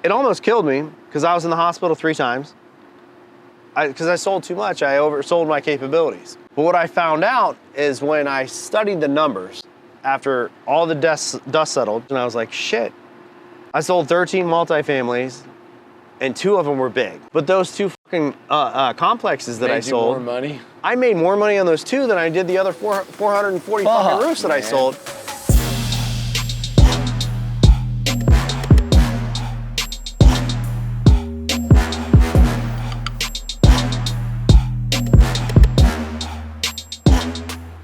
it almost killed me because I was in the hospital 3 times. Because I sold too much, I oversold my capabilities. But what I found out is when I studied the numbers after all the dust settled, and I was like, shit, I sold 13 multifamilies and 2 of them were big. But those 2 fucking complexes that I sold, more money? I made more money on those 2 than I did the other 440 fucking roofs that I sold.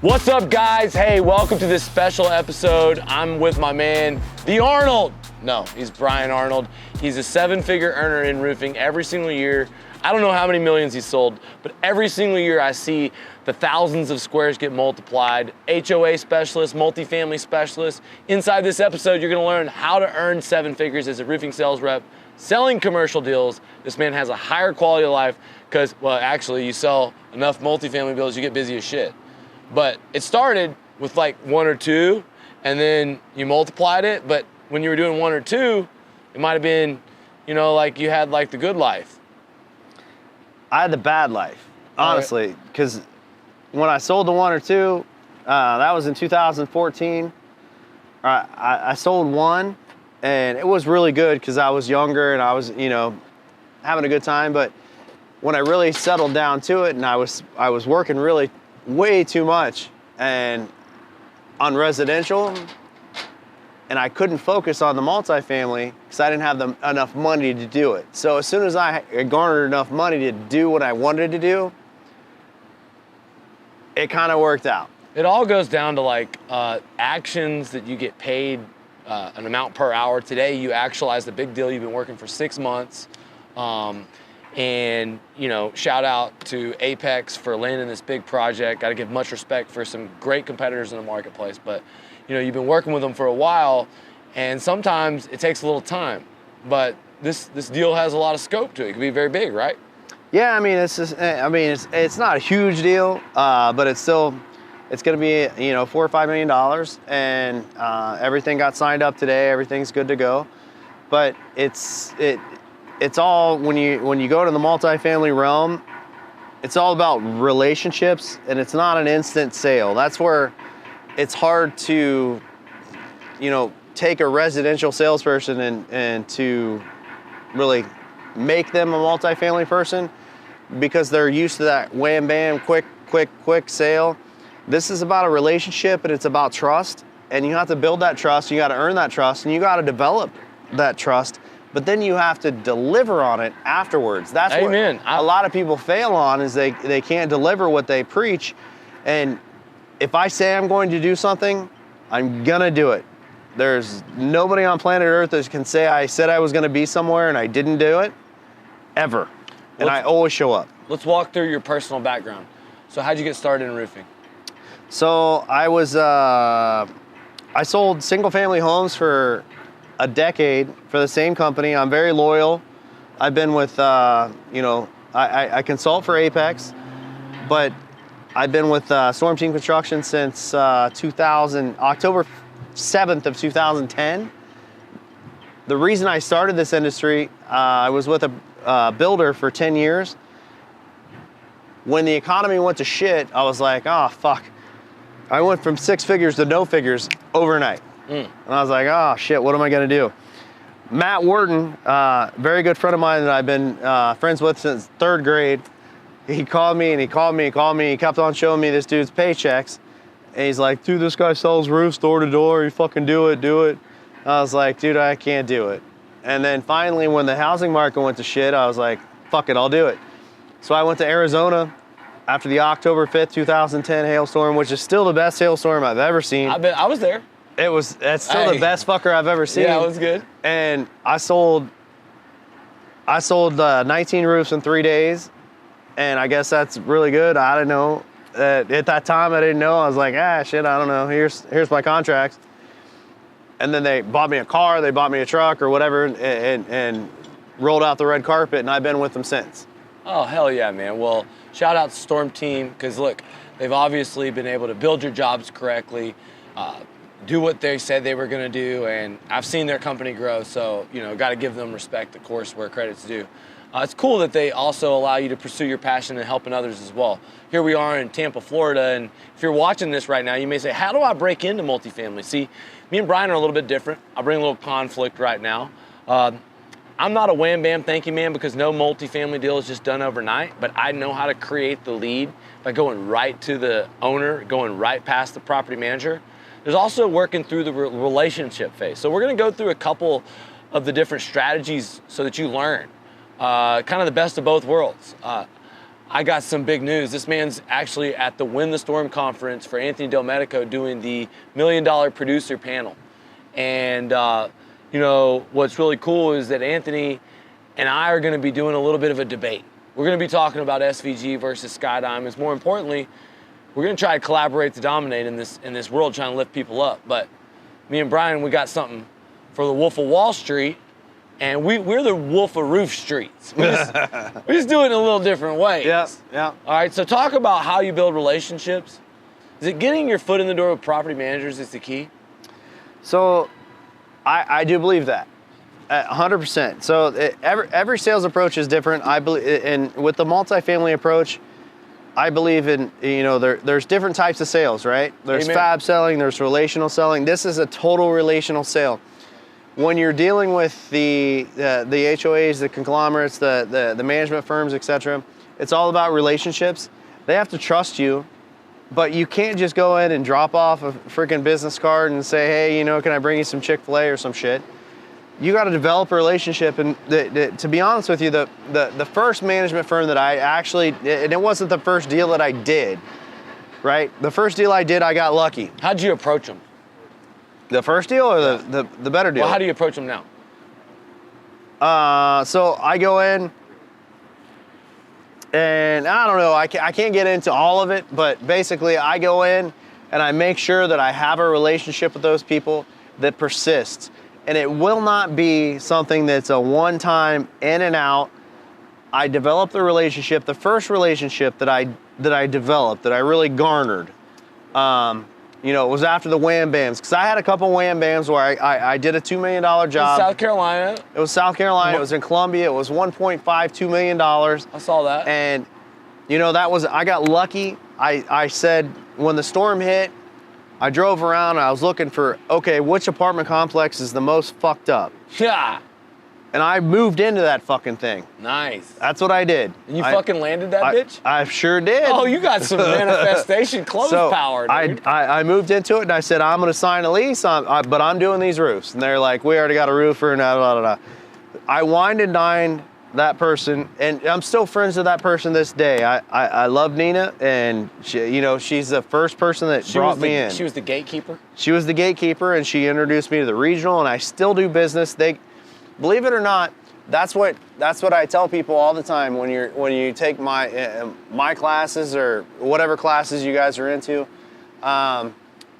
What's up, guys? Hey, welcome to this special episode. I'm with my man, the Arnold. No, he's Brian Arnold. He's a 7-figure earner in roofing every single year. I don't know how many millions he's sold, but every single year I see the thousands of squares get multiplied. HOA specialist, multifamily specialist. Inside this episode, you're gonna learn how to earn 7 figures as a roofing sales rep, selling commercial deals. This man has a higher quality of life because, well, actually, you sell enough multifamily deals, you get busy as shit. But it started with like 1 or 2, and then you multiplied it. But when you were doing 1 or 2, it might have been, you know, like you had like the good life. I had the bad life, honestly, because when I sold the 1 or 2, that was in 2014. I sold 1, and it was really good because I was younger and I was, you know, having a good time. But when I really settled down to it, and I was working really way too much and on residential, and I couldn't focus on the multifamily because I didn't have enough money to do it. So as soon as I garnered enough money to do what I wanted to do, it kind of worked out. It all goes down to like actions that you get paid an amount per hour. Today you actualized a big deal. You've been working for 6 months. And, you know, shout out to Apex for landing this big project. Got to give much respect for some great competitors in the marketplace. But, you know, you've been working with them for a while, and sometimes it takes a little time. But this deal has a lot of scope to it. It could be very big, right? Yeah, I mean, it's not a huge deal, but it's going to be, you know, $4 or $5 million, and everything got signed up today. Everything's good to go. But it's all, when you go to the multifamily realm, it's all about relationships, and it's not an instant sale. That's where it's hard to, you know, take a residential salesperson and to really make them a multifamily person, because they're used to that wham bam, quick sale. This is about a relationship, and it's about trust, and you have to build that trust. You got to earn that trust, and you got to develop that trust. But then you have to deliver on it afterwards. That's what a lot of people fail on, is they can't deliver what they preach. And if I say I'm going to do something, I'm gonna do it. There's nobody on planet Earth that can say I said I was gonna be somewhere and I didn't do it, ever. And I always show up. Let's walk through your personal background. So how'd you get started in roofing? So I sold single family homes for a decade for the same company. I'm very loyal. I've been with, you know, I consult for Apex, but I've been with Storm Team Construction since October 7th of 2010. The reason I started this industry, I was with a builder for 10 years. When the economy went to shit, I was like, oh, fuck. I went from 6 figures to no figures overnight. And I was like, oh shit, what am I gonna do? Matt Wharton, very good friend of mine that I've been friends with since 3rd grade, he called me. He kept on showing me this dude's paychecks. And he's like, dude, this guy sells roofs door to door. You fucking do it. I was like, dude, I can't do it. And then finally, when the housing market went to shit, I was like, fuck it, I'll do it. So I went to Arizona after the October 5th, 2010 hailstorm, which is still the best hailstorm I've ever seen. I was there. That's still the best fucker I've ever seen. Yeah, it was good. And I sold 19 roofs in 3 days, and I guess that's really good. I don't know. At that time, I didn't know. I was like, shit, I don't know. Here's my contract. And then they bought me a car, they bought me a truck or whatever, and rolled out the red carpet, and I've been with them since. Oh, hell yeah, man. Well, shout out to Storm Team, because look, they've obviously been able to build your jobs correctly, do what they said they were going to do, and I've seen their company grow, so, got to give them respect, of course, where credit's due. It's cool that they also allow you to pursue your passion and helping others as well. Here we are in Tampa, Florida, and if you're watching this right now, you may say, how do I break into multifamily? See, me and Brian are a little bit different. I bring a little conflict right now. I'm not a wham bam thank you man, because no multifamily deal is just done overnight, but I know how to create the lead by going right to the owner, going right past the property manager. There's also working through the relationship phase. So we're gonna go through a couple of the different strategies so that you learn kind of the best of both worlds. I got some big news. This man's actually at the Win the Storm conference for Anthony Del Medico doing the $1 Million Producer panel. And what's really cool is that Anthony and I are gonna be doing a little bit of a debate. We're gonna be talking about SVG versus Skydiamonds. More importantly, we're gonna try to collaborate to dominate in this world, trying to lift people up. But me and Brian, we got something for the Wolf of Wall Street, and we're the Wolf of Roof Streets. We just do it in a little different way. Yeah. All right, so talk about how you build relationships. Is it getting your foot in the door with property managers is the key? So I do believe that, 100%. So every sales approach is different. I believe, and with the multifamily approach, I believe in, there's different types of sales, right? There's Amen. fab selling, there's relational selling. This is a total relational sale. When you're dealing with the HOAs, the conglomerates, the management firms, etc., it's all about relationships. They have to trust you, but you can't just go in and drop off a freaking business card and say, hey, can I bring you some Chick-fil-A or some shit? You got to develop a relationship, and to be honest with you, the first management firm that I actually, and it wasn't the first deal that I did, right? The first deal I did, I got lucky. How'd you approach them? The first deal or the better deal? Well, how do you approach them now? So I go in, and I don't know, I can't get into all of it, but basically I go in and I make sure that I have a relationship with those people that persists. And it will not be something that's a one-time in and out. I developed the relationship. The first relationship that I developed, that I really garnered, it was after the Wham Bams. Because I had a couple Wham Bams where I did a $2 million job. South Carolina. It was South Carolina. It was in Columbia. It was $1.52 million. I saw that. And, I got lucky. I said, when the storm hit, I drove around and I was looking for, okay, which apartment complex is the most fucked up? Yeah. And I moved into that fucking thing. Nice. That's what I did. And you fucking landed that bitch? I sure did. Oh, you got some manifestation close power, dude. I moved into it and I said, I'm going to sign a lease, but I'm doing these roofs. And they're like, we already got a roofer and blah, blah, blah. I wined and dined that person, and I'm still friends with that person this day. I love Nina, and she, she's the first person that brought me in. She was the gatekeeper? She was the gatekeeper, and she introduced me to the regional, and I still do business. Believe it or not, that's what I tell people all the time when you take my classes or whatever classes you guys are into.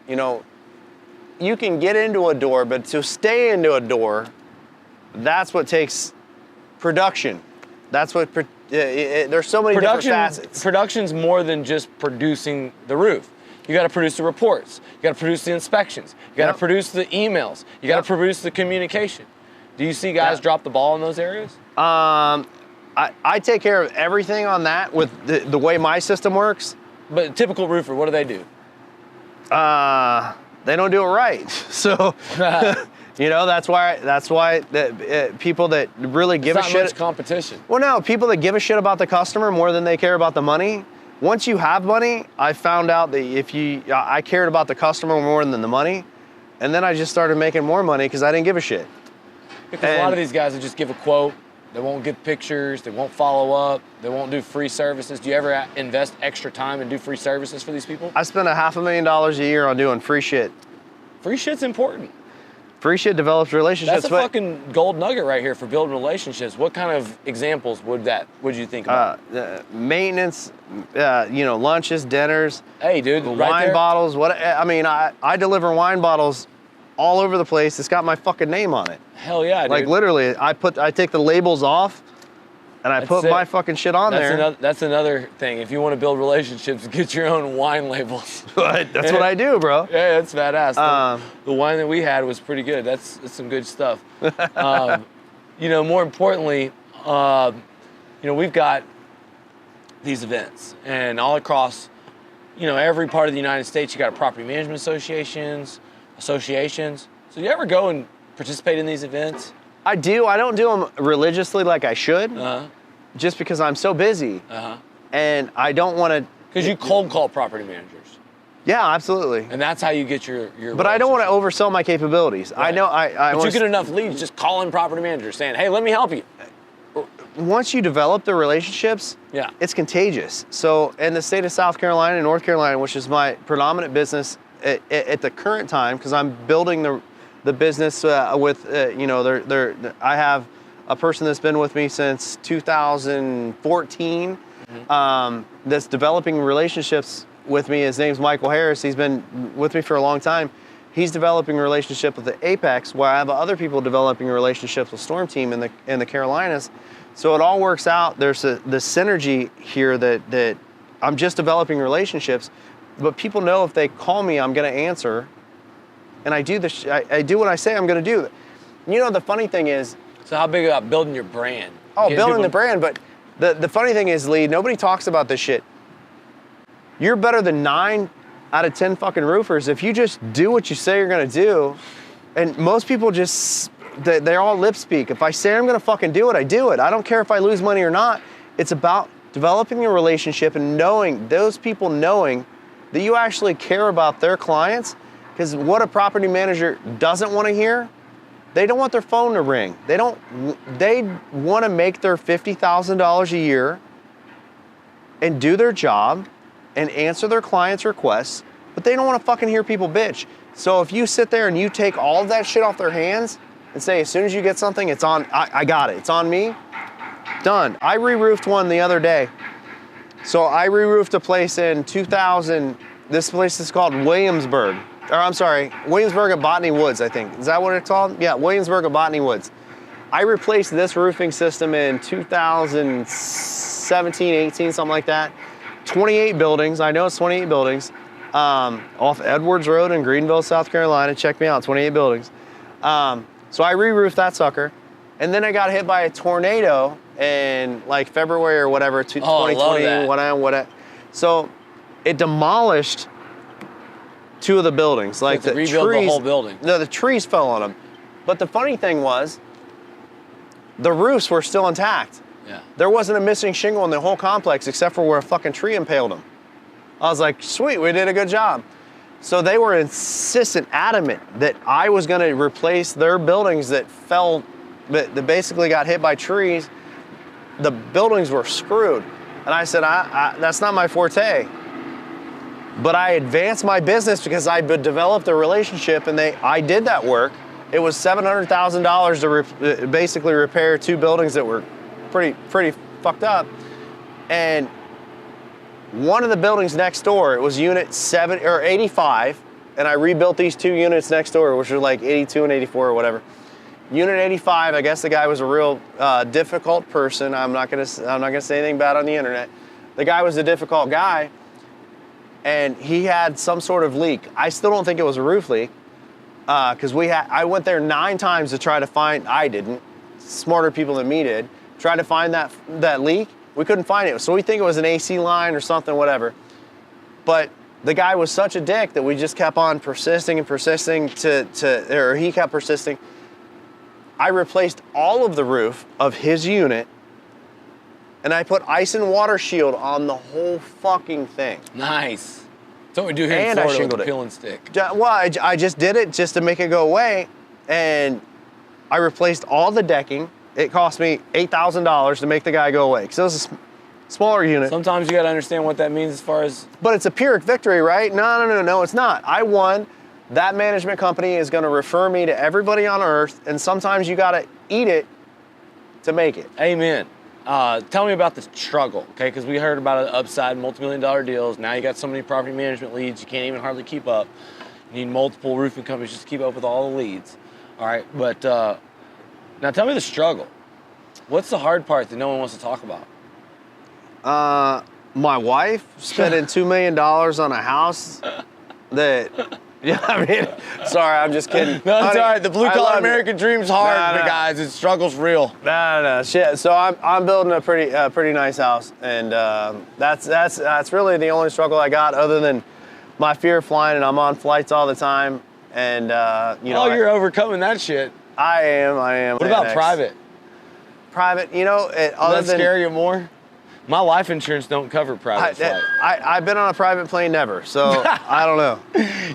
You can get into a door, but to stay into a door, that's what takes production. That's what there's so many different facets. Production's more than just producing the roof. You got to produce the reports. You got to produce the inspections. You got to produce the emails. You got to produce the communication. Do you see guys drop the ball in those areas? I take care of everything on that with the way my system works. But a typical roofer, what do they do? They don't do it right. So, that's why people that really give a shit. Not much competition. Well, no, people that give a shit about the customer more than they care about the money. Once you have money, I found out that I cared about the customer more than the money, and then I just started making more money because I didn't give a shit. Because a lot of these guys will just give a quote. They won't give pictures. They won't follow up. They won't do free services. Do you ever invest extra time and do free services for these people? I spend $500,000 a year on doing free shit. Free shit's important. Free shit develops relationships. That's a fucking gold nugget right here for building relationships. What kind of examples would you think about? Maintenance, lunches, dinners. Hey, dude, wine bottles. I deliver wine bottles all over the place. It's got my fucking name on it. Hell yeah, dude. Like literally, I take the labels off, and I put my fucking shit on there. That's another thing. If you want to build relationships, get your own wine labels. That's what I do, bro. Yeah, that's badass. The wine that we had was pretty good. That's some good stuff. More importantly, we've got these events, and all across, every part of the United States, you got property management associations. So you ever go and participate in these events? I do. I don't do them religiously like I should, just because I'm so busy, and I don't want to. Because you cold call property managers. Yeah, absolutely. And that's how you get your. But I don't want to oversell my capabilities. Right. I know. But you get enough leads, just calling property managers saying, "Hey, let me help you." Once you develop the relationships, it's contagious. So in the state of South Carolina and North Carolina, which is my predominant business at the current time, because I'm building the business with, I have a person that's been with me since 2014 that's developing relationships with me. His name's Michael Harris. He's been with me for a long time. He's developing a relationship with the Apex, where I have other people developing relationships with Storm Team in the Carolinas. So it all works out. There's the synergy here that I'm just developing relationships, but people know if they call me, I'm going to answer, and I do this. I do what I say I'm going to do. The funny thing is. So how big about building your brand? Building the brand, but the funny thing is, Lee, nobody talks about this shit. You're better than 9 out of 10 fucking roofers if you just do what you say you're going to do, and most people just. They're all lip speak. If I say I'm gonna fucking do it, I do it. I don't care if I lose money or not. It's about developing a relationship and knowing that you actually care about their clients. Because what a property manager doesn't want to hear, they don't want their phone to ring. They want to make their $50,000 a year and do their job and answer their clients' requests, but they don't want to fucking hear people bitch. So if you sit there and you take all of that shit off their hands and say, as soon as you get something, it's on, I got it, it's on me, done. I re-roofed one the other day. So I re-roofed a place in 2000, this place is called Williamsburg at Botany Woods, I think. Is that what it's called? Yeah, Williamsburg at Botany Woods. I replaced this roofing system in 2017, 18, something like that. 28 buildings, I know it's 28 buildings, off Edwards Road in Greenville, South Carolina. Check me out, 28 buildings. So I re-roofed that sucker, and then I got hit by a tornado in like February or whatever, 2020, whatever. So it demolished 2 of the buildings. Like the trees, rebuild the whole building. No, the trees fell on them. But the funny thing was, the roofs were still intact. Yeah. There wasn't a missing shingle in the whole complex except for where a fucking tree impaled them. I was like, sweet, we did a good job. So they were adamant that I was going to replace their buildings that that basically got hit by trees. The buildings were screwed. And I said, that's not my forte. But I advanced my business because I developed a relationship, and I did that work. It was $700,000 to basically repair 2 buildings that were pretty fucked up. And one of the buildings next door, it was unit 85, and I rebuilt these 2 units next door, which are like 82 and 84 or whatever. Unit 85, I guess the guy was a real difficult person. I'm not gonna say anything bad on the internet. The guy was a difficult guy, and he had some sort of leak. I still don't think it was a roof leak, because I went there 9 times to try to find. I didn't. Smarter people than me did. Tried to find that leak. We couldn't find it. So we think it was an AC line or something, whatever. But the guy was such a dick that we just kept on persisting and persisting or he kept persisting. I replaced all of the roof of his unit, and I put ice and water shield on the whole fucking thing. Nice. That's what we do here in Florida with the peel and stick. Well, I just did it just to make it go away, and I replaced all the decking. It cost me $8,000 to make the guy go away, because it was a smaller unit. Sometimes you got to understand what that means as far as... But it's a Pyrrhic victory, right? No, it's not. I won. That management company is going to refer me to everybody on earth, and sometimes you got to eat it to make it. Amen. Tell me about the struggle, okay? Because we heard about it upside, multi-million-dollar deals. Now you got so many property management leads, you can't even hardly keep up. You need multiple roofing companies just to keep up with all the leads. All right, but now tell me the struggle. What's the hard part that no one wants to talk about? My wife spending $2 million on a house that, yeah, I mean, sorry, I'm just kidding. No, it's Honey, all right. The blue-collar American dream's hard, No. guys. The struggle's real. No, shit. So I'm building a pretty nice house, and that's really the only struggle I got, other than my fear of flying, and I'm on flights all the time, and you know. Oh, you're overcoming that shit. I am. What about private? Private, you know, Does that scare you more? My life insurance don't cover private flight. I've been on a private plane never, so I don't know.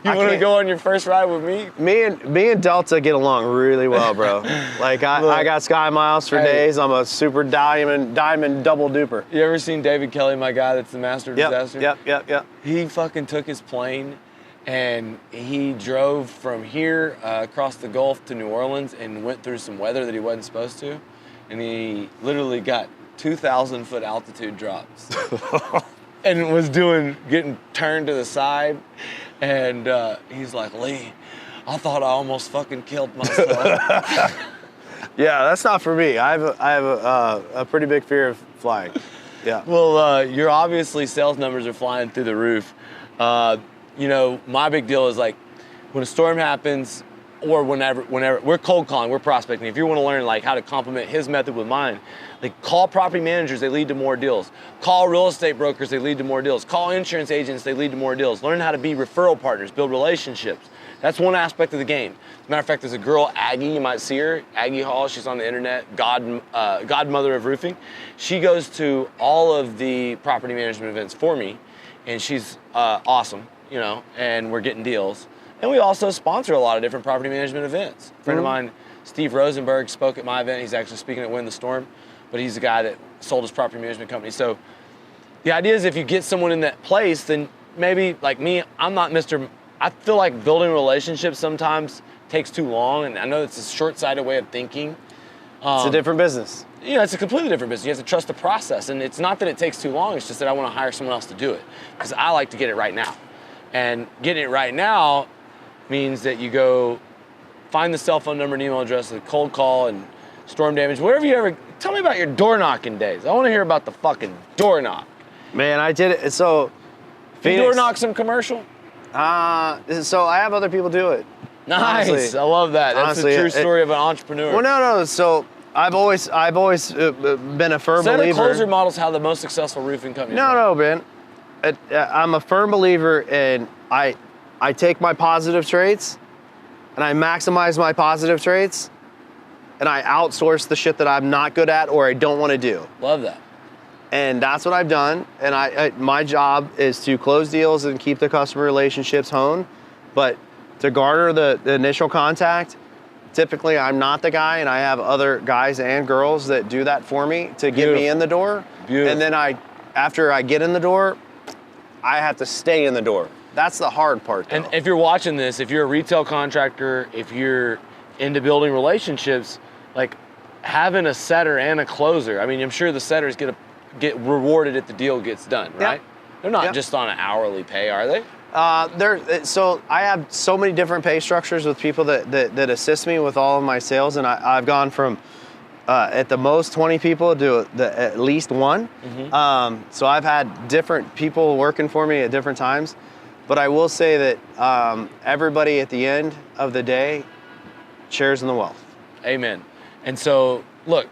You want to go on your first ride with me? Me and Delta get along really well, bro. Like I got Sky Miles for days. I'm a super diamond double duper. You ever seen David Kelly, my guy that's the master of disaster? Yep. He fucking took his plane and he drove from here across the Gulf to New Orleans and went through some weather that he wasn't supposed to. And he literally got 2,000 foot altitude drops and was getting turned to the side. And he's like, Lee, I thought I almost fucking killed myself. Yeah, that's not for me. I have a pretty big fear of flying. Yeah. Well, your obviously sales numbers are flying through the roof. You know, my big deal is like when a storm happens, or whenever we're cold calling, we're prospecting. If you want to learn like how to complement his method with mine, like call property managers, they lead to more deals. Call real estate brokers, they lead to more deals. Call insurance agents, they lead to more deals. Learn how to be referral partners, build relationships. That's one aspect of the game. As a matter of fact, there's a girl, Aggie, you might see her, Aggie Hall, she's on the internet, godmother of roofing. She goes to all of the property management events for me, and she's awesome, you know, and we're getting deals. And we also sponsor a lot of different property management events. A friend of mine, Steve Rosenberg, spoke at my event. He's actually speaking at Win the Storm, but he's the guy that sold his property management company. So the idea is if you get someone in that place, then maybe like me, I feel like building relationships sometimes takes too long. And I know it's a short-sighted way of thinking. It's a different business. You know, it's a completely different business. You have to trust the process. And it's not that it takes too long. It's just that I want to hire someone else to do it because I like to get it right now. And getting it right now means that you go find the cell phone number and email address, the cold call and storm damage, whatever you ever. Tell me about your door knocking days. I want to hear about the fucking door knock. Man, I did it. So, Phoenix, you door knock some commercial? So I have other people do it. Nice. Honestly, I love that. That's the true story of an entrepreneur. Well, no. So I've always been a firm believer. Center closer model's how the most successful roofing companies No, man. I'm a firm believer in I take my positive traits and I maximize my positive traits and I outsource the shit that I'm not good at or I don't want to do. Love that. And that's what I've done. And my job is to close deals and keep the customer relationships honed. But to garner the initial contact, typically I'm not the guy, and I have other guys and girls that do that for me to get me in the door. Beautiful. And then after I get in the door, I have to stay in the door. That's the hard part, though. And if you're watching this, if you're a retail contractor, if you're into building relationships, like having a setter and a closer, I mean, I'm sure the setters get rewarded if the deal gets done, right? Yep. They're not just on an hourly pay, are they? So I have so many different pay structures with people that assist me with all of my sales, and I've gone from at the most 20 people to at least one. Mm-hmm. So I've had different people working for me at different times. But I will say that everybody at the end of the day shares in the wealth. Amen. And so, look,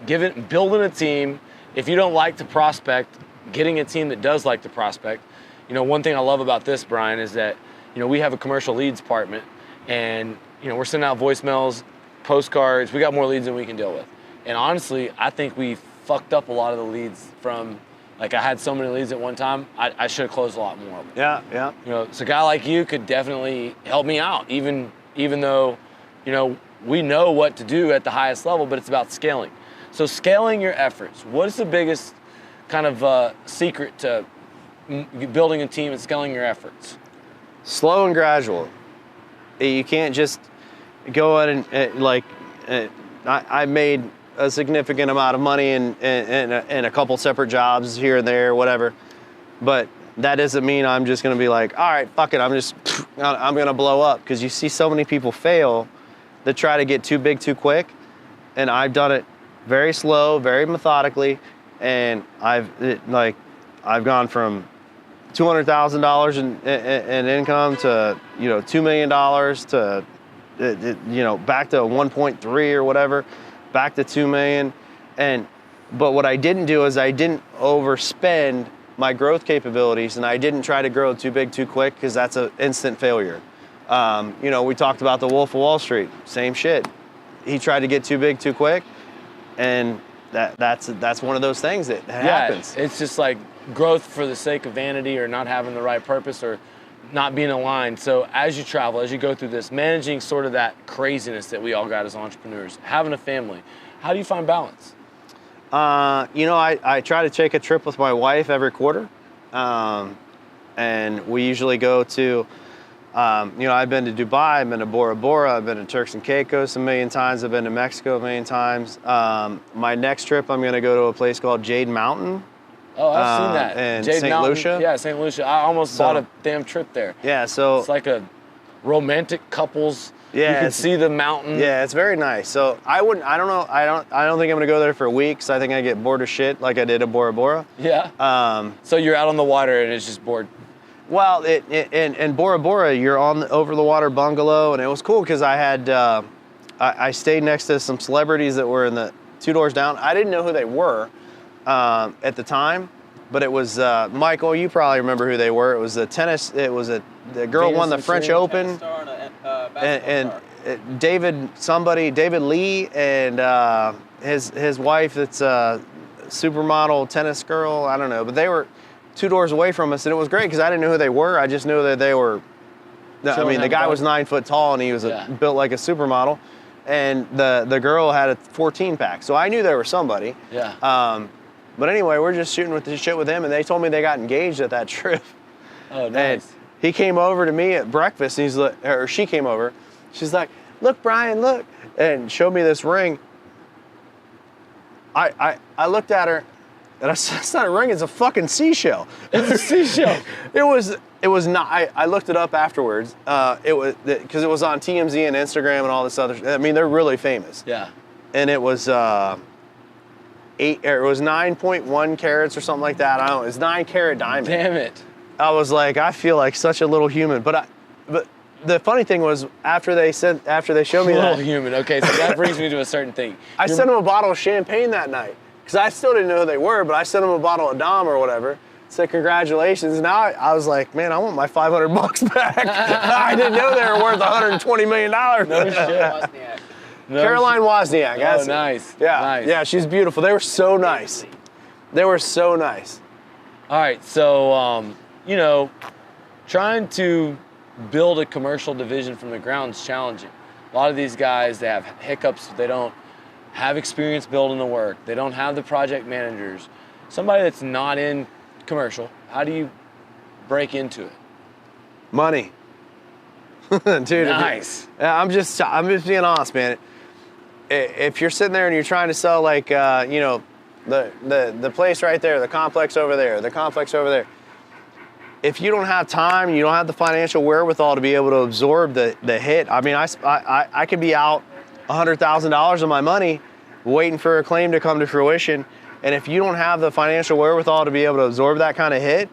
building a team, if you don't like to prospect, getting a team that does like to prospect. You know, one thing I love about this, Brian, is that, you know, we have a commercial leads department, and, you know, we're sending out voicemails, postcards. We got more leads than we can deal with. And honestly, I think we fucked up a lot of the leads from, like, I had so many leads at one time, I should have closed a lot more of them. Yeah. You know, so a guy like you could definitely help me out, even though, you know, we know what to do at the highest level, but it's about scaling. So scaling your efforts. What is the biggest kind of secret to building a team and scaling your efforts? Slow and gradual. You can't just go in and I made a significant amount of money in a couple separate jobs here and there, whatever. But that doesn't mean I'm just going to be like, all right, fuck it, I'm going to blow up. Because you see so many people fail that try to get too big too quick. And I've done it very slow, very methodically, and I've gone from $200,000 in income to $2 million to back to 1.3 or whatever, back to 2 million, but what I didn't do is I didn't overspend my growth capabilities, and I didn't try to grow too big too quick, because that's an instant failure. We talked about the Wolf of Wall Street, same shit. He tried to get too big too quick, and that's one of those things that happens. It's just like growth for the sake of vanity, or not having the right purpose, or not being aligned. So as you travel, as you go through this, managing sort of that craziness that we all got as entrepreneurs, having a family, how do you find balance? I try to take a trip with my wife every quarter, and we usually go to, I've been to Dubai, I've been to Bora Bora, I've been to Turks and Caicos a million times, I've been to Mexico a million times. My next trip, I'm going to go to a place called Jade Mountain. Oh, I've seen that. In Jade St. Mountain. Lucia. Yeah, St. Lucia. I almost bought a damn trip there. Yeah, so it's like a romantic couples. Yeah, you can see the mountain. Yeah, it's very nice. So I don't think I'm gonna go there for a week, because I think I get bored of shit like I did at Bora Bora. Yeah. So you're out on the water and it's just bored. Well, in Bora Bora, you're on the over the water bungalow, and it was cool because I had I stayed next to some celebrities that were in the 2 doors down. I didn't know who they were at the time, but it was Michael. You probably remember who they were. It was the tennis. It was the girl Venus won the French Open, and David Lee, and his wife. That's a supermodel tennis girl. I don't know, but they were 2 doors away from us, and it was great because I didn't know who they were. I just knew that they were. I mean, the guy was 9 foot tall, and he was built like a supermodel, and the girl had a 14-pack. So I knew they were somebody. Yeah. But anyway, we're just shooting with the shit with him, and they told me they got engaged at that trip. Oh, nice. And he came over to me at breakfast, and she came over. She's like, "Look, Brian, look," and showed me this ring. I looked at her, and I said, "It's not a ring, it's a fucking seashell." It's a seashell. It was not. I looked it up afterwards. It was because it was on TMZ and Instagram and all this other. I mean, they're really famous. Yeah. And it was 9.1 carats or something like that. I don't know. It's 9 carat diamond. Damn it. I was like, I feel like such a little human. But the funny thing was, after they showed me that, little human. Okay, so that brings me to a certain thing. I sent them a bottle of champagne that night because I still didn't know who they were. But I sent them a bottle of Dom or whatever. Said congratulations. Now I was like, man, I want my $500 back. I didn't know they were worth $120 million. No shit. Caroline Wozniak. Oh, nice. Yeah, nice. Yeah, she's beautiful. They were so nice. They were so nice. All right, so trying to build a commercial division from the ground is challenging. A lot of these guys, they have hiccups. They don't have experience building the work. They don't have the project managers. Somebody that's not in commercial, how do you break into it? Money. Dude, nice. I'm just being honest, man. If you're sitting there and you're trying to sell like the place right there, the complex over there, if you don't have time, you don't have the financial wherewithal to be able to absorb the hit. I mean, I could be out $100,000 of my money waiting for a claim to come to fruition, and if you don't have the financial wherewithal to be able to absorb that kind of hit,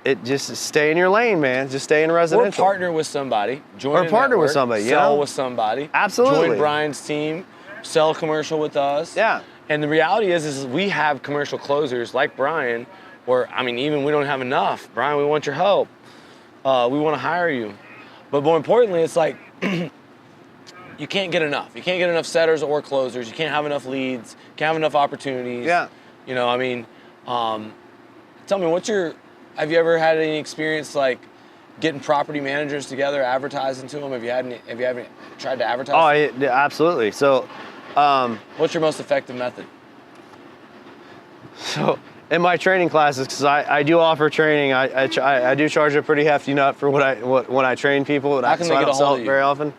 it just stay in your lane, man. Just stay in residential. Or partner with somebody. Join or partner with somebody. Sell with somebody. Absolutely. Join Brian's team. Sell commercial with us. Yeah. And the reality is we have commercial closers like Brian, or I mean, even we don't have enough. Brian, we want your help. We want to hire you. But more importantly, it's like you can't get enough. You can't get enough setters or closers. You can't have enough leads. You can't have enough opportunities. Yeah. Tell me, have you ever had any experience like getting property managers together, advertising to them? Have you ever tried to advertise? Oh, yeah, absolutely. So, what's your most effective method? So, in my training classes, because I do offer training, I do charge a pretty hefty nut for when I train people. How can they get a hold of you? Very often.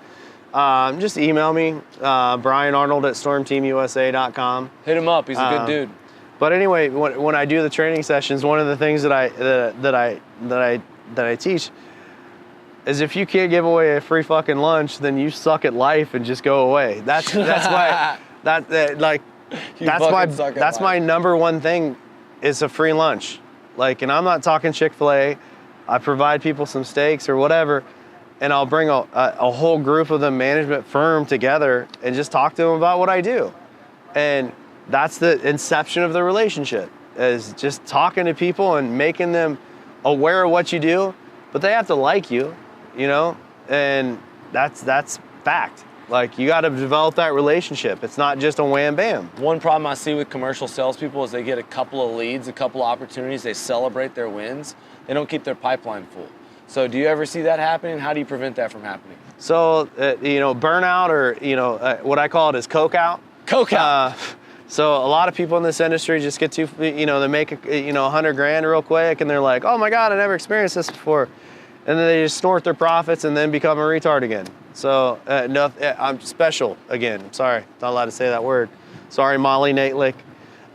Just email me, Brian Arnold at stormteamusa.com. Hit him up. He's a good dude. But anyway, when I do the training sessions, one of the things that I teach is if you can't give away a free fucking lunch, then you suck at life and just go away. That's why like That's my number one thing is a free lunch. Like, and I'm not talking Chick-fil-A. I provide people some steaks or whatever, and I'll bring a whole group of the management firm together and just talk to them about what I do. And that's the inception of the relationship, is just talking to people and making them aware of what you do, but they have to like you, you know, and that's fact. Like, you got to develop that relationship. It's not just a wham bam. One problem I see with commercial salespeople is they get a couple of leads, a couple of opportunities, they celebrate their wins, they don't keep their pipeline full. So do you ever see that happening? How do you prevent that from happening? So, you know, burnout, or, you know, what I call it is coke out. Coke out. So a lot of people in this industry just get too, you know, they make, $100 grand real quick, and they're like, oh my God, I never experienced this before. And then they just snort their profits and then become a retard again. So no, I'm special again. I'm sorry, not allowed to say that word. Sorry, Molly Natelick.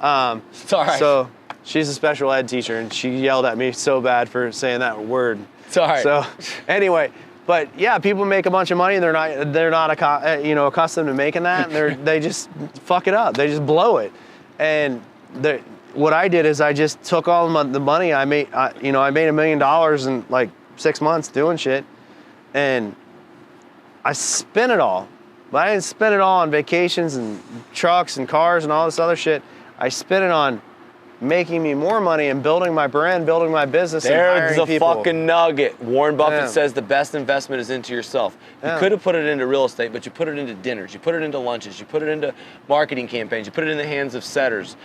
Sorry. So she's a special ed teacher, and she yelled at me so bad for saying that word. Sorry. So anyway, but yeah, people make a bunch of money, and they're not accustomed to making that, and they just fuck it up. They just blow it. And what I did is I just took all the money I made. I made $1 million in like 6 months doing shit, and I spent it all. But I didn't spend it all on vacations and trucks and cars and all this other shit. I spent it on making me more money and building my brand, building my business, and hiring people. There's a fucking nugget. Warren Buffett says the best investment is into yourself. You could have put it into real estate, but you put it into dinners, you put it into lunches, you put it into marketing campaigns, you put it in the hands of setters,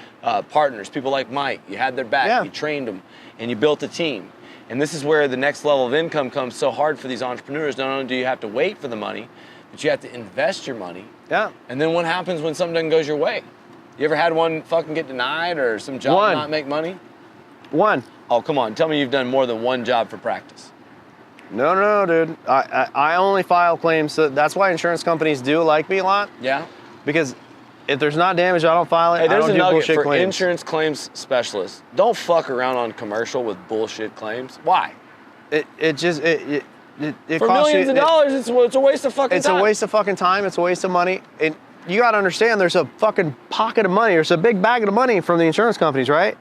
partners, people like Mike. You had their back, you trained them, and you built a team. And this is where the next level of income comes so hard for these entrepreneurs. Not only do you have to wait for the money, but you have to invest your money. Yeah. And then what happens when something doesn't go your way? You ever had one fucking get denied, or some job not make money? One. Oh, come on. Tell me you've done more than one job for practice. No, dude. I only file claims. So that's why insurance companies do like me a lot. Yeah. Because if there's not damage, I don't file it. Hey, there's I don't a nugget bullshit for claims. Insurance claims specialists. Don't fuck around on commercial with bullshit claims. Why? It for millions of dollars, it's a waste of fucking time. It's a waste of fucking time. It's a waste of money. And you got to understand, there's a fucking pocket of money. There's a big bag of money from the insurance companies, right?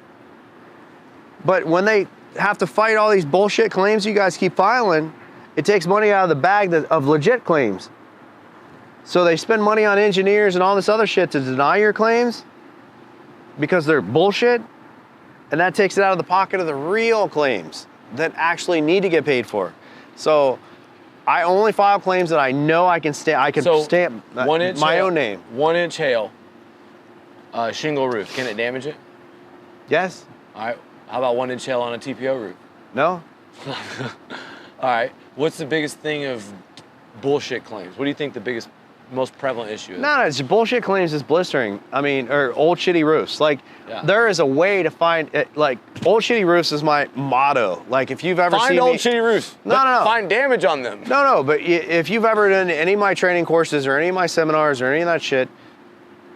But when they have to fight all these bullshit claims you guys keep filing, it takes money out of the bag of legit claims. So they spend money on engineers and all this other shit to deny your claims because they're bullshit, and that takes it out of the pocket of the real claims that actually need to get paid for. So I only file claims that I know I can stamp. Stamp my own name. 1-inch hail, shingle roof. Can it damage it? Yes. All right. How about 1-inch hail on a TPO roof? No. All right. What's the biggest thing of bullshit claims? What do you think the biggest, most prevalent issue is? No, it's bullshit claims is blistering. or old shitty roofs. Like, there is a way to find it. Like, old shitty roofs is my motto. Like, if you've ever seen old shitty roofs. No. Find damage on them. No, but if you've ever done any of my training courses or any of my seminars or any of that shit,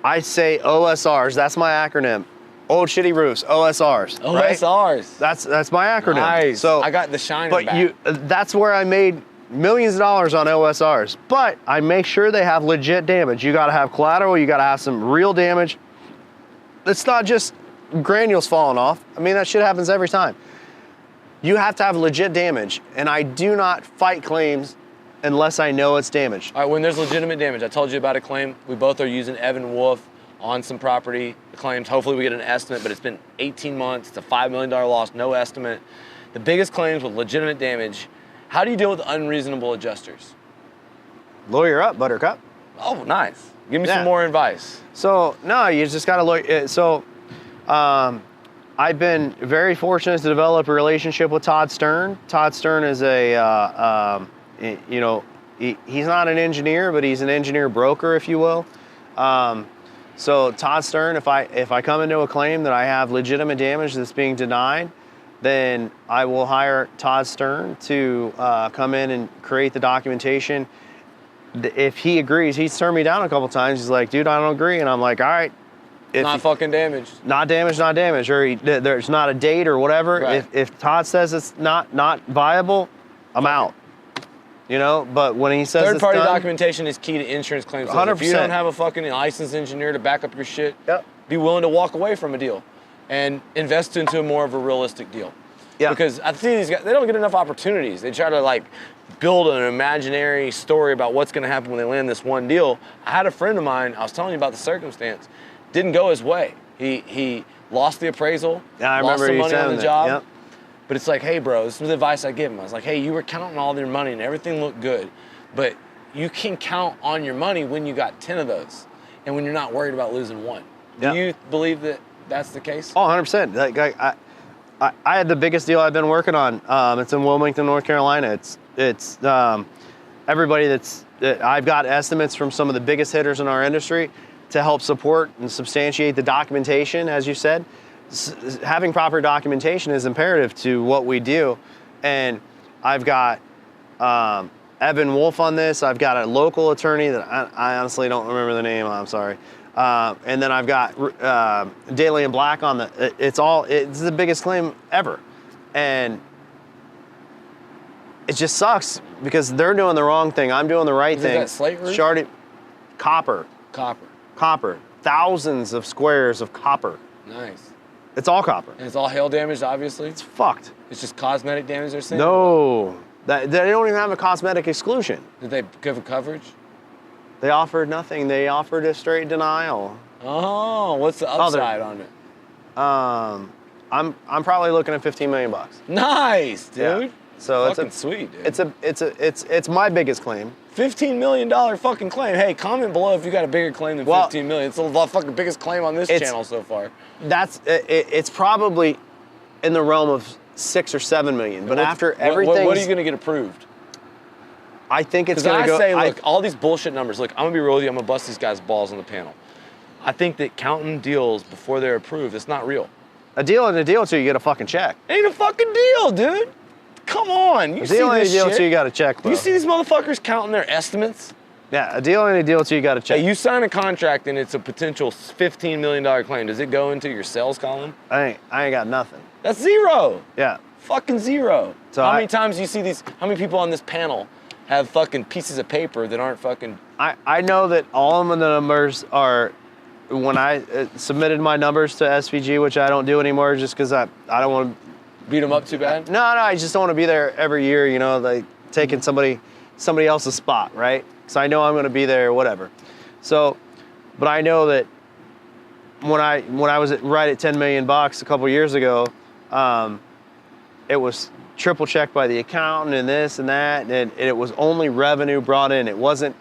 I say OSRs. That's my acronym. Old shitty roofs, OSRs. OSRs. Right? That's my acronym. Nice. So I got the shiner back. That's where I made millions of dollars on OSRs. But I make sure they have legit damage. You got to have collateral. You got to have some real damage. It's not just granules falling off. I mean, that shit happens every time. You have to have legit damage, and I do not fight claims unless I know it's damaged. All right, when there's legitimate damage, I told you about a claim. We both are using Evan Wolf on some property. The claims, hopefully we get an estimate, but it's been 18 months. It's a $5 million loss, no estimate. The biggest claims with legitimate damage. How do you deal with unreasonable adjusters? Lawyer up, buttercup. Oh, nice. Give me some more advice. So, no, you just got to lawyer. So, I've been very fortunate to develop a relationship with Todd Stern. Todd Stern is he's not an engineer, but he's an engineer broker, if you will. So Todd Stern, if I come into a claim that I have legitimate damage that's being denied, then I will hire Todd Stern to come in and create the documentation. If he agrees, he's turned me down a couple times. He's like, dude, I don't agree. And I'm like, all right. Not fucking damaged. Not damaged, not damaged. Or there's not a date or whatever. Right. If Todd says it's not viable, I'm out. You know, but when he says third-party it's done, documentation is key to insurance claims. 100%. If you don't have a fucking licensed engineer to back up your shit, Yep. be willing to walk away from a deal and invest into more of a realistic deal. Yeah. Because I see these guys, they don't get enough opportunities. They try to like build an imaginary story about what's going to happen when they land this one deal. I had a friend of mine, I was telling you about the circumstance, didn't go his way. He lost the appraisal, Yeah, I lost remember some you money on saying the that. job. Yep. But it's like, hey, bro, this was the advice I give him. I was like, hey, you were counting all your money and everything looked good, but you can count on your money when you got 10 of those and when you're not worried about losing one. Yep. Do you believe that that's the case? Oh, 100%. Like, I had the biggest deal I've been working on. It's in Wilmington, North Carolina. It's everybody I've got estimates from some of the biggest hitters in our industry to help support and substantiate the documentation, as you said. Having proper documentation is imperative to what we do. And I've got Evan Wolf on this. I've got a local attorney that I honestly don't remember the name. I'm sorry. And then I've got Daly and Black on it's the biggest claim ever. And it just sucks because they're doing the wrong thing. I'm doing the right thing. Is that slate roof? Sharded copper. Copper. Thousands of squares of copper. Nice. It's all copper. And it's all hail damaged, obviously? It's fucked. It's just cosmetic damage they're saying? No. They don't even have a cosmetic exclusion. Did they give a coverage? They offered nothing. They offered a straight denial. Oh, what's the upside on it? I'm probably looking at $15 million. Nice, dude. Yeah. So fucking it's sweet, dude. It's my biggest claim. $15 million fucking claim. Hey, comment below if you got a bigger claim than $15 million. It's the fucking biggest claim on this channel so far. It's probably in the realm of 6 or 7 million. But after everything, what are you gonna get approved? I think it's gonna go. Look, all these bullshit numbers. Look, I'm gonna be real with you. I'm gonna bust these guys' balls on the panel. I think that counting deals before they're approved, it's not real. A deal and a deal till you get a fucking check. Ain't a fucking deal, dude. Come on, you see this shit? A deal till you got a check, bro. You see these motherfuckers counting their estimates? Yeah, a deal and a deal till you got a check. Hey, you sign a contract and it's a potential $15 million claim. Does it go into your sales column? I ain't got nothing. That's zero. Yeah. Fucking zero. So how many times do you see these? How many people on this panel have fucking pieces of paper that aren't fucking? I know that all of the numbers are. When I submitted my numbers to SVG, which I don't do anymore, just because I don't want to beat them up too bad. No, I just don't want to be there every year. You know, like taking somebody else's spot, right? Because I know I'm going to be there, or whatever. So, but I know that when I was right at $10 million a couple years ago, it was triple checked by the accountant and this and that, and it was only revenue brought in. It wasn't.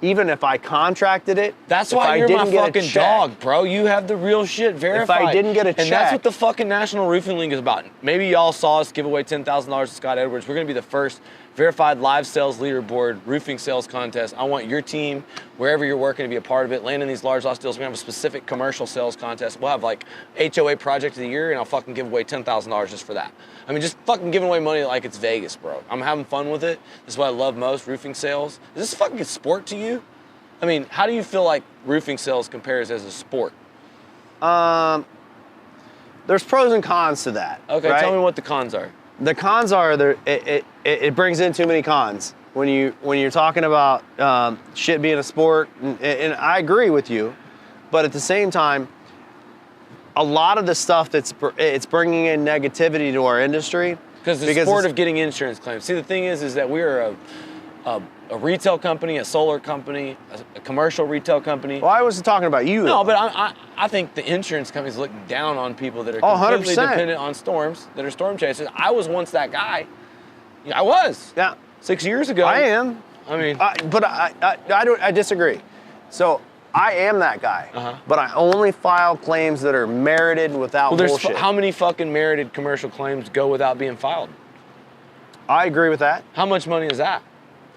Even if I contracted it, that's why you're my fucking dog, bro. You have the real shit verified. If I didn't get a check. And that's what the fucking National Roofing League is about. Maybe y'all saw us give away $10,000 to Scott Edwards. We're going to be the first verified live sales leaderboard roofing sales contest. I want your team, wherever you're working, to be a part of it. Landing these large loss deals. We're going to have a specific commercial sales contest. We'll have like HOA project of the year, and I'll fucking give away $10,000 just for that. I mean, just fucking giving away money like it's Vegas, bro. I'm having fun with it. This is what I love most, roofing sales. Is this a fucking sport to you? I mean, how do you feel like roofing sales compares as a sport? There's pros and cons to that. Okay, right? Tell me what the cons are. The cons are it brings in too many cons when you're talking about shit being a sport, and I agree with you, but at the same time, a lot of the stuff it's bringing in negativity to our industry because the sport of getting insurance claims. See, the thing is that we're a retail company, a solar company, a commercial retail company. Well, I wasn't talking about you. No, but I think the insurance companies look down on people that are completely 100%. dependent on storms, that are storm chasers. I was once that guy. Yeah, I was. Yeah. 6 years ago. I am. I mean. But I disagree. So I am that guy. But I only file claims that are merited without bullshit. How many fucking merited commercial claims go without being filed? I agree with that. How much money is that?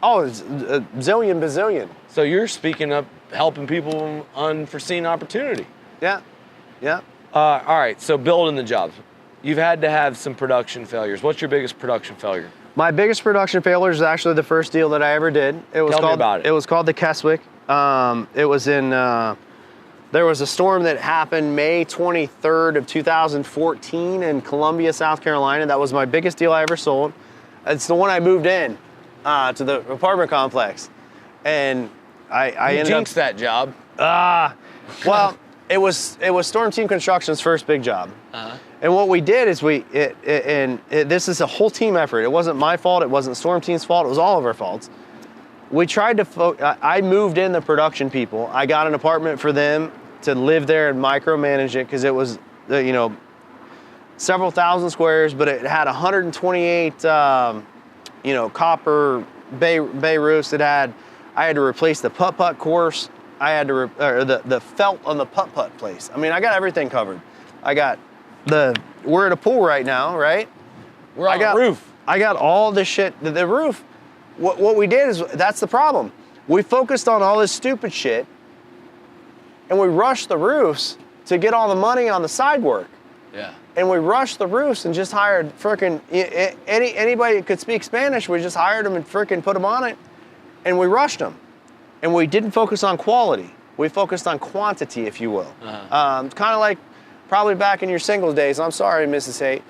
Oh, it's a zillion bazillion. So you're speaking up, helping people unforeseen opportunity. Yeah. All right, so building the jobs. You've had to have some production failures. What's your biggest production failure? My biggest production failure is actually the first deal that I ever did. Tell me about it. It was called the Keswick. It was in, there was a storm that happened May 23rd of 2014 in Columbia, South Carolina. That was my biggest deal I ever sold. It's the one I moved in. to the apartment complex, and I ended up jinxed that job. Well, it was Storm Team Construction's first big job. And what we did is this is a whole team effort. It wasn't my fault. It wasn't Storm Team's fault. It was all of our faults. We tried to, I moved in the production people. I got an apartment for them to live there and micromanage it because it was, you know, several thousand squares, but it had 128, you know, copper bay roofs. I had to replace the putt-putt course. I had to, the felt on the putt-putt place. I mean, I got everything covered. We're at a pool right now, right? We're on the roof. I got all this shit. The roof, what we did is, that's the problem. We focused on all this stupid shit, and we rushed the roofs to get all the money on the side work. Yeah. And we rushed the roofs and just hired frickin' anybody that could speak Spanish. We just hired them and frickin' put them on it, and we rushed them. And we didn't focus on quality. We focused on quantity, if you will. Kind of like probably back in your singles days. I'm sorry, Mrs. Haight.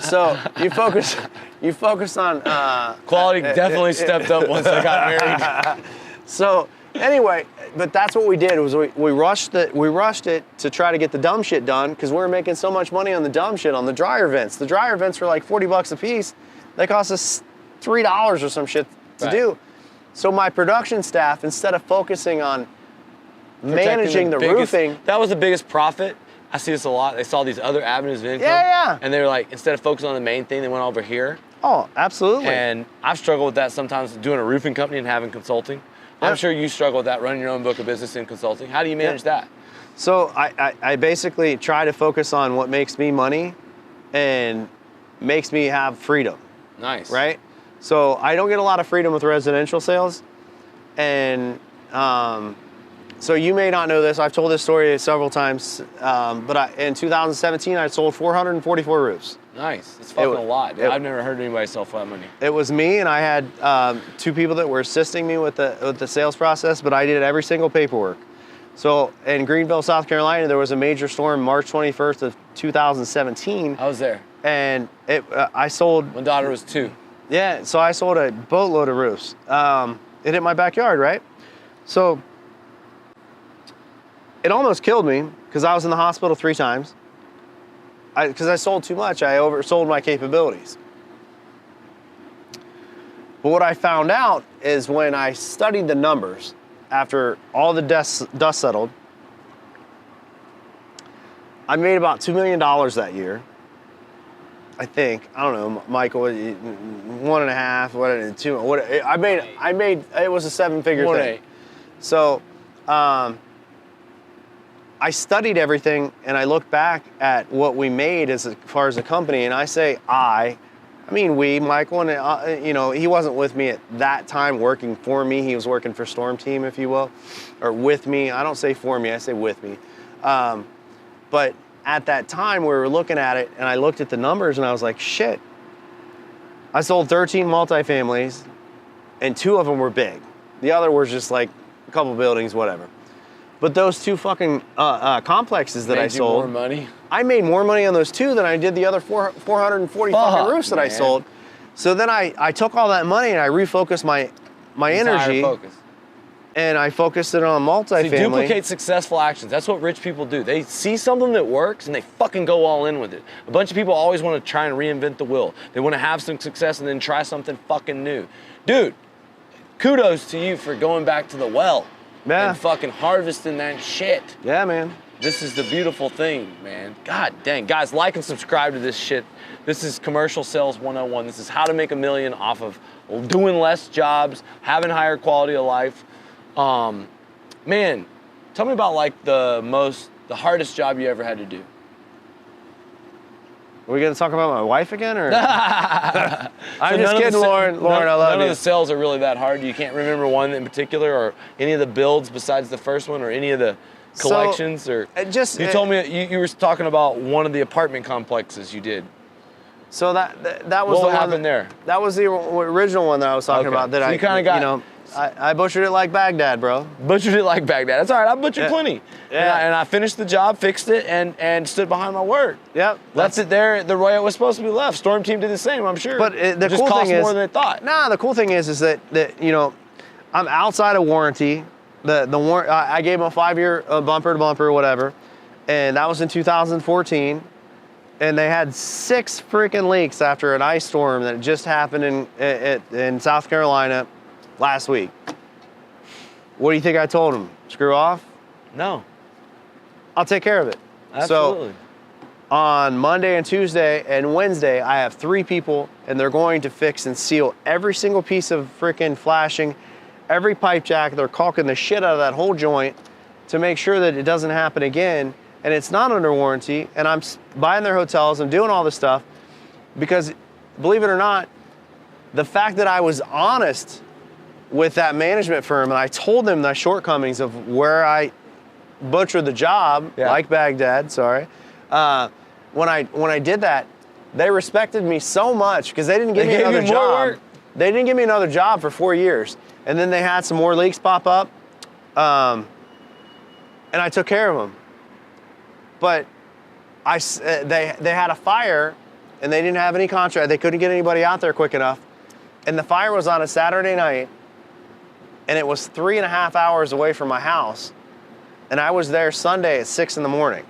So you focus on quality. Definitely stepped up once I got married. So anyway, but that's what we did. Was we rushed it to try to get the dumb shit done because we were making so much money on the dumb shit, on the dryer vents. The dryer vents were like $40 a piece. They cost us $3 or some shit to do. So my production staff, instead of focusing on managing the roofing, that was the biggest profit. I see this a lot. They saw these other avenues of income. Yeah. And they were like, instead of focusing on the main thing, they went over here. Oh, absolutely. And I've struggled with that sometimes, doing a roofing company and having consulting. I'm sure you struggle with that, running your own book of business in consulting. How do you manage that? So I basically try to focus on what makes me money and makes me have freedom. Nice. Right? So I don't get a lot of freedom with residential sales. And so you may not know this. I've told this story several times. But in 2017, I sold 444 roofs. Nice. That's fucking a lot, dude. I've never heard anybody sell flat money. It was me, and I had 2 people that were assisting me with the sales process, but I did every single paperwork. So in Greenville, South Carolina, there was a major storm March 21st of 2017. I was there. And I sold... My daughter was 2. Yeah, so I sold a boatload of roofs. It hit my backyard, right? So it almost killed me because I was in the hospital 3 times. Because I sold too much, I oversold my capabilities. But what I found out is when I studied the numbers, after all the dust settled, I made about $2 million that year. I think, I don't know, Michael, 1.5, what, 2, what, I made, it was a 7-figure thing. So, I studied everything and I look back at what we made as far as a company, and I say I mean we, Michael, and you know, he wasn't with me at that time working for me. He was working for Storm Team, if you will, or with me. I don't say for me, I say with me. But at that time, we were looking at it, and I looked at the numbers, and I was like, shit. I sold 13 multifamilies, and 2 of them were big. The other was just like a couple buildings, whatever. But those 2 fucking complexes that I sold, more money? I made more money on those 2 than I did the other 440 fucking roofs that I sold. So then I took all that money and I refocused my energy. Focus. And I focused it on multifamily. See, duplicate successful actions. That's what rich people do. They see something that works and they fucking go all in with it. A bunch of people always want to try and reinvent the wheel. They want to have some success and then try something fucking new. Dude, kudos to you for going back to the well. Yeah. And fucking harvesting that shit. Yeah, man. This is the beautiful thing, man. God dang. Guys, like and subscribe to this shit. This is Commercial Sales 101. This is how to make $1 million off of doing less jobs, having higher quality of life. Man, tell me about like the hardest job you ever had to do. Are we going to talk about my wife again, or? I'm just kidding, Lauren. I love you. None of the sales are really that hard. You can't remember one in particular, or any of the builds besides the first one, or any of the collections, or you told me you were talking about one of the apartment complexes you did. So that was what happened there? That was the original one that I was talking about. That so you kind of got I butchered it like Baghdad, bro. Butchered it like Baghdad. That's all right. I butchered plenty. Yeah. And I finished the job, fixed it, and stood behind my word. Yep. Left it there the way it was supposed to be left. Storm Team did the same, I'm sure. But the just cool cost thing is more than they thought. Nah, the cool thing is that you know, I'm outside of warranty. I gave them a 5-year bumper to bumper or whatever, and that was in 2014. And they had 6 freaking leaks after an ice storm that just happened in South Carolina last week. What do you think I told them? Screw off? No. I'll take care of it. Absolutely. So on Monday and Tuesday and Wednesday, I have 3 people, and they're going to fix and seal every single piece of freaking flashing, every pipe jack. They're caulking the shit out of that whole joint to make sure that it doesn't happen again. And it's not under warranty, and I'm buying their hotels, I'm doing all this stuff because, believe it or not, the fact that I was honest with that management firm and I told them the shortcomings of where I butchered the job, like Baghdad, sorry. When I did that, they respected me so much because they didn't give me another job. They didn't give me another job for 4 years. And then they had some more leaks pop up, and I took care of them. But they had a fire, and they didn't have any contract. They couldn't get anybody out there quick enough. And the fire was on a Saturday night, and it was 3.5 hours away from my house. And I was there Sunday at 6 in the morning.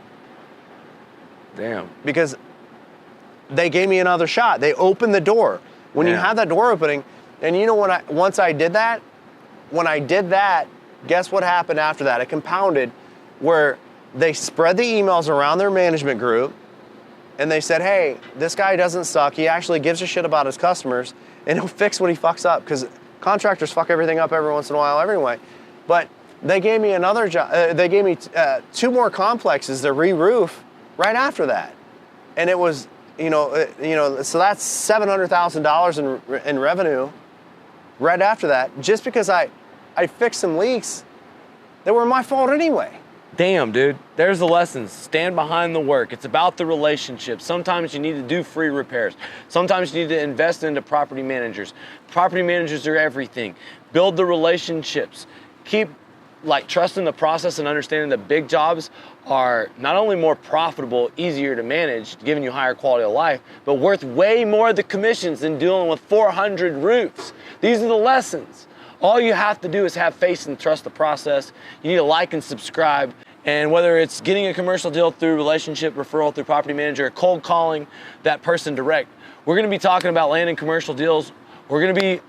Damn. Because they gave me another shot. They opened the door. When you have that door opening, and you know once I did that, guess what happened after that? It compounded where they spread the emails around their management group, and they said, hey, this guy doesn't suck. He actually gives a shit about his customers, and he'll fix what he fucks up, because contractors fuck everything up every once in a while anyway. But they gave me another job. They gave me 2 more complexes to re-roof right after that. And it was, so that's $700,000 in revenue right after that, just because I fixed some leaks that were my fault anyway. Damn, dude. There's the lessons. Stand behind the work. It's about the relationship. Sometimes you need to do free repairs. Sometimes you need to invest into property managers. Property managers are everything. Build the relationships. Keep trusting the process and understanding that big jobs are not only more profitable, easier to manage, giving you higher quality of life, but worth way more of the commissions than dealing with 400 roofs. These are the lessons. All you have to do is have faith and trust the process. You need to like and subscribe. And whether it's getting a commercial deal through relationship, referral through property manager, or cold calling that person direct, we're gonna be talking about landing commercial deals. We're gonna be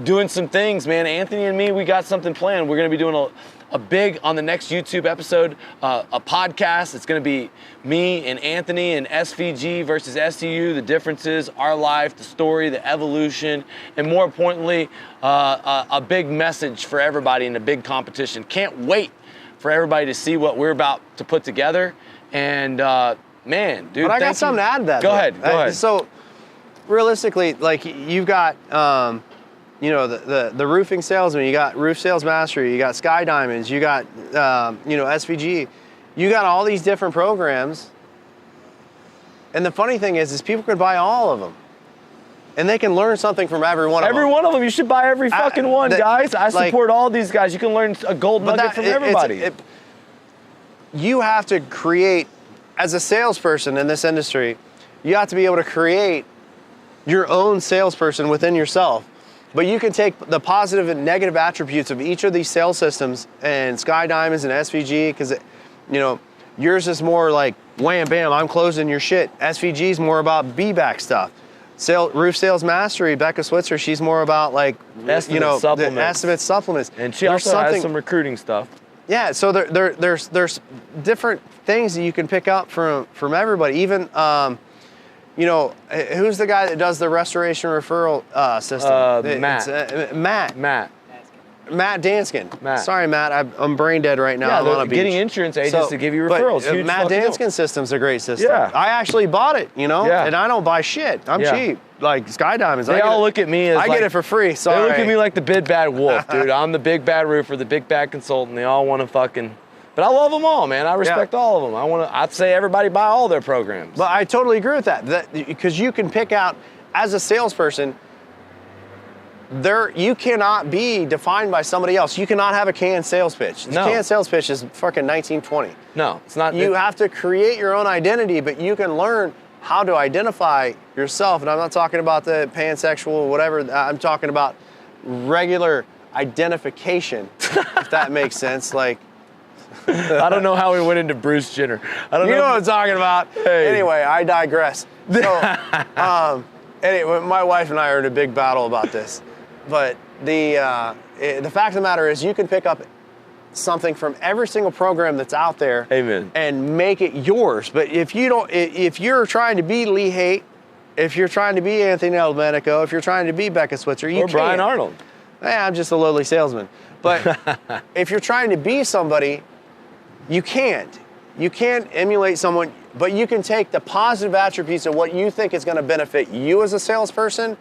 doing some things, man. Anthony and me, we got something planned. We're gonna be doing a big, on the next YouTube episode, a podcast. It's gonna be me and Anthony and SVG versus SCU, the differences, our life, the story, the evolution, and more importantly, a big message for everybody in a big competition. Can't wait for everybody to see what we're about to put together. And man, dude, but I got something to add to that. Go ahead. So realistically, you've got, the roofing salesman, you got Roof Sales Mastery, you got Skydiamonds, you got, SVG. You got all these different programs. And the funny thing is people can buy all of them. And they can learn something from every one of them. Every one of them. You should buy every fucking one, guys. I support all these guys. You can learn a gold nugget from everybody. You have to create, as a salesperson in this industry, you have to be able to create your own salesperson within yourself. But you can take the positive and negative attributes of each of these sales systems and Skydiamonds and SVG, because yours is more like wham bam, I'm closing your shit. SVG is more about be-back stuff. Roof Sales Mastery, Becca Switzer, she's more about estimate supplements. And she also has some recruiting stuff. Yeah, so there's different things that you can pick up from everybody. Even who's the guy that does the restoration referral system? Matt Danskin. Sorry, Matt, I'm brain dead right now. I'm on a beach. Getting insurance agents to give you referrals. Huge Matt Danskin's system's a great system. Yeah. I actually bought it, and I don't buy shit. I'm cheap. Like Skydiamonds. They all look at me as I get it for free. Sorry. They look at me like the big bad wolf, dude. I'm the big bad roofer, the big bad consultant. They all want to fucking. But I love them all, man. I respect all of them. I'd say everybody buy all their programs. But I totally agree with that because you can pick out, as a salesperson, you cannot be defined by somebody else. You cannot have a canned sales pitch. The canned sales pitch is fucking 1920. No, it's not. You have to create your own identity, but you can learn how to identify yourself. And I'm not talking about the pansexual, whatever. I'm talking about regular identification, if that makes sense. Like, I don't know how we went into Bruce Jenner. I don't know. You know what I'm talking about. Hey. Anyway, I digress. So, anyway, my wife and I are in a big battle about this. But the fact of the matter is, you can pick up something from every single program that's out there. Amen. And make it yours. But if you're trying to be Lee Haight, if you're trying to be Anthony Delmenico, if you're trying to be Becca Switzer, you can't. Or Brian Arnold. I'm just a lowly salesman. But if you're trying to be somebody, you can't. You can't emulate someone, but you can take the positive attributes of what you think is going to benefit you as a salesperson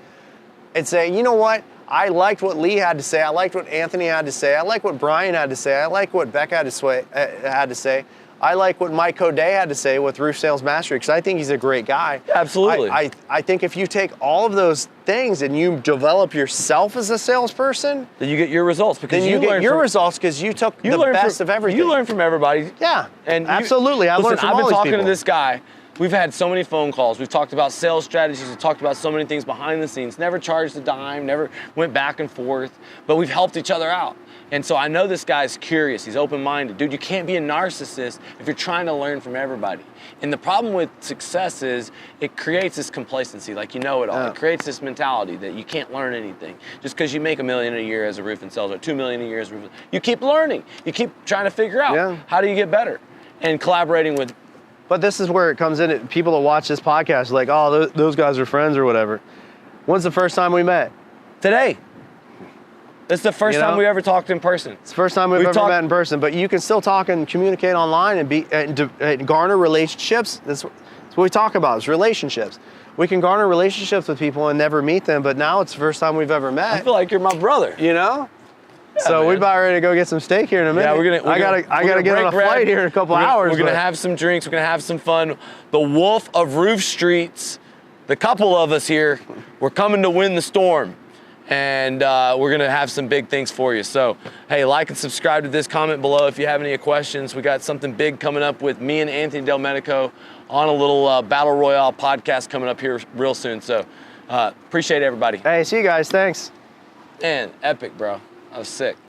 and say, you know what? I liked what Lee had to say. I liked what Anthony had to say. I like what Brian had to say. I like what Becca had to say. I like what Mike Coday had to say with Roof Sales Mastery, because I think he's a great guy. Absolutely. I think if you take all of those things and you develop yourself as a salesperson, then you get your results, because then you get your results because you took the best of everything. You learn from everybody. Yeah, and absolutely. I learned from all these people. I've been talking to this guy. We've had so many phone calls. We've talked about sales strategies. We've talked about so many things behind the scenes. Never charged a dime, never went back and forth, but we've helped each other out. And so I know this guy's curious. He's open-minded. Dude, you can't be a narcissist if you're trying to learn from everybody. And the problem with success is it creates this complacency, like you know it all. Yeah. It creates this mentality that you can't learn anything. Just because you make $1 million a year as a roofing sales or $2 million a year as a roofing, you keep learning. You keep trying to figure out how do you get better, and collaborating with. But this is where it comes in. People that watch this podcast are like, oh, those guys are friends or whatever. When's the first time we met? Today. It's the first time we ever talked in person. It's the first time we've ever met in person, but you can still talk and communicate online and garner relationships. That's what we talk about, is relationships. We can garner relationships with people and never meet them, but now it's the first time we've ever met. I feel like you're my brother. You know? Yeah, so man. We're about ready to go get some steak here in a minute. Yeah, I gotta get on a flight here in a couple hours. We're gonna have some drinks. We're gonna have some fun. The Wolf of Roof Streets, the couple of us here, we're coming to win the storm. And we're gonna have some big things for you. So, hey, like and subscribe to this, comment below if you have any questions. We got something big coming up with me and Anthony Delmenico on a little Battle Royale podcast coming up here real soon. So, appreciate everybody. Hey, see you guys, thanks. Man, epic, bro. I was sick.